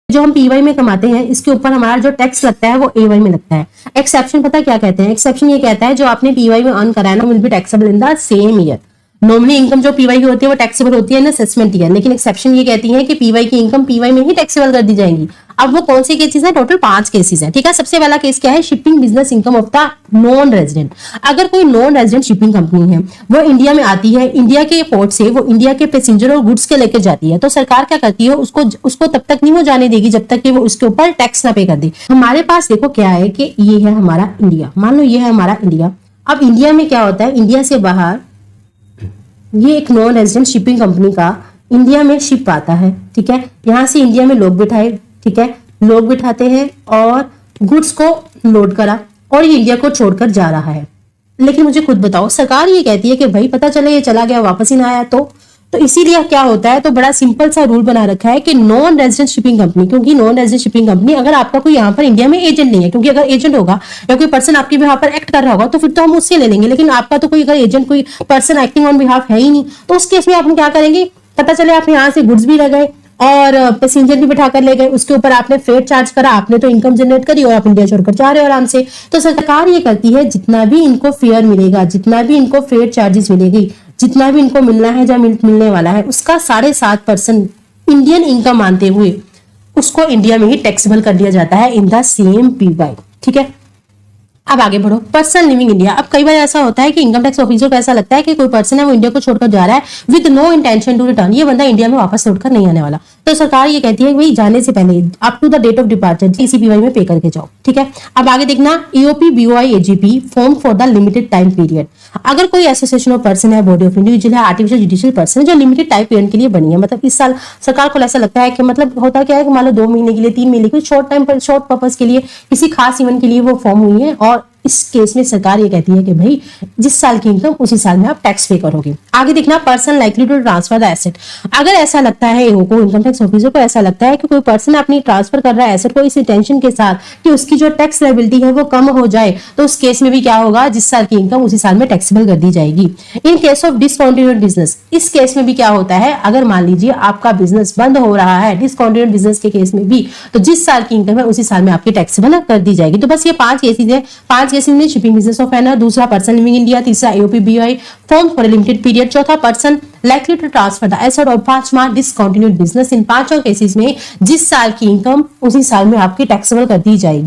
जो हम पीवाई में कमाते हैं इसके ऊपर हमारा जो टैक्स लगता है वो एवाई में लगता है। एक्सेप्शन पता क्या कहते हैं? एक्सेप्शन ये कहता है जो आपने पीवाई में अर्न करा है ना will be taxable in the same year. Normally income जो पीवाई की होती है वो टैक्सेबल होती है इन असेसमेंट ईयर, लेकिन एक्सेप्शन ये कहती है कि पीवाई की इनकम पीवाई में ही टैक्सेबल कर दी जाएंगी। अब वो कौन से केसेस हैं? टोटल 5 केसेस हैं। ठीक है, सबसे पहला केस क्या है? Shipping business income of the non resident. अगर कोई नॉन रेजिडेंट शिपिंग कंपनी है वो इंडिया में आती है, इंडिया के पोर्ट से वो इंडिया के पैसेंजर और गुड्स के लेकर जाती है, तो सरकार क्या करती है उसको तब तक नहीं वो जाने देगी जब तक कि वो उसके ऊपर टैक्स ना पे कर दे। हमारे पास देखो क्या है कि ये है हमारा इंडिया, मान लो ये है हमारा इंडिया। अब इंडिया में क्या होता है? इंडिया से बाहर ये एक नॉन रेजिडेंट शिपिंग कंपनी का इंडिया में शिप आता है। ठीक है, यहाँ से इंडिया में लोग बिठाए, ठीक है, लोग बिठाते हैं और गुड्स को लोड करा और ये इंडिया को छोड़कर जा रहा है। लेकिन मुझे खुद बताओ, सरकार ये कहती है कि भाई पता चले ये चला गया वापस ही ना आया तो इसीलिए क्या होता है? तो बड़ा सिंपल सा रूल बना रखा है कि नॉन रेजिडेंट शिपिंग कंपनी, क्योंकि नॉन रेजिडेंट शिपिंग कंपनी अगर आपका कोई यहाँ पर इंडिया में एजेंट नहीं है, क्योंकि अगर एजेंट होगा या कोई पर्सन आपके यहाँ पर एक्ट कर रहा होगा तो फिर तो हम उससे ले लेंगे, लेकिन आपका तो कोई अगर एजेंट कोई पर्सन एक्टिंग ऑन बिहाफ है ही नहीं, तो उस केस में आप क्या करेंगे? पता चले आप यहाँ से गुड्स भी ले गए और पैसेंजर भी बिठा कर ले गए, उसके ऊपर आपने फेयर चार्ज करा, आपने तो इनकम जनरेट करी और आप इंडिया छोड़कर जा रहे हो आराम से। तो सरकार ये करती है जितना भी इनको फेयर मिलेगा, जितना भी इनको फेयर चार्जेस मिलेगी, जितना भी इनको मिलना है या मिलने वाला है उसका 7.5% इंडियन इनकम मानते हुए उसको इंडिया में ही टैक्सेबल कर दिया जाता है इन द सेम पीवाई। ठीक है, अब आगे बढ़ो। Person living India. अब कई बार ऐसा होता है कि इनकम टैक्स ऑफिसर को ऐसा लगता है कि कोई पर्सन है वो इंडिया को छोड़कर जा रहा है with no intention to return, ये बंदा इंडिया में वापस लौटकर नहीं आने वाला, तो सरकार ये कहती है भाई जाने से पहले up to the date of departure इसी पीवाई में पे करके जाओ। ठीक है, अब आगे देखना AOP BOI AJP form for the limited time period. अगर कोई एसोसिएशन ऑफ पर्सन है, बॉडी ऑफ इंडिविजुअल है, आर्टिफिशियल जुडिशियल पर्सन है जो लिमिटेड टाइम पीरियड के लिए बनी है, मतलब इस साल सरकार को ऐसा लगता है कि मतलब होता क्या है कि मान लो 2 महीने के लिए, 3 महीने के लिए, शॉर्ट टाइम पर शॉर्ट पर्पस के लिए किसी खास इवेंट के लिए वो फॉर्म हुई है, और इस केस में सरकार ये कहती है कि भाई जिस साल की इनकम उसी साल में आप टैक्स पे करोगे। आगे देखना person likely to transfer the asset. अगर ऐसा लगता है इनकम टैक्स ऑफिसर को ऐसा लगता है कि कोई पर्सन अपनी ट्रांसफर कर रहा है एसेट को इस इंटेंशन के साथ कि उसकी जो टैक्स लायबिलिटी है वो कम हो जाए, तो उस केस में भी क्या होगा? जिस साल की इनकम उसी साल में टैक्सेबल कर दी जाएगी। In case of discontinued business, इस केस में भी क्या होता है? अगर मान लीजिए आपका बिजनेस बंद हो रहा है, डिसकंटिन्यूड बिजनेस के केस में भी, तो जिस साल की इनकम है उसी साल में आपकी टैक्सेबल कर दी जाएगी। तो बस ये 5 केसेस है। 5 केसेस में शिपिंग बिजनेस ऑफ एनर, दूसरा पर्सन लिविंग इंडिया, तीसरा AOP BOI formed for limited period, चौथा person likely to transfer the asset और पांचवा डिसकंटिन्यूड बिजनेस। इन 5 केसेस में जिस साल की इनकम उसी साल में आपकी टैक्सेबल कर दी जाएगी।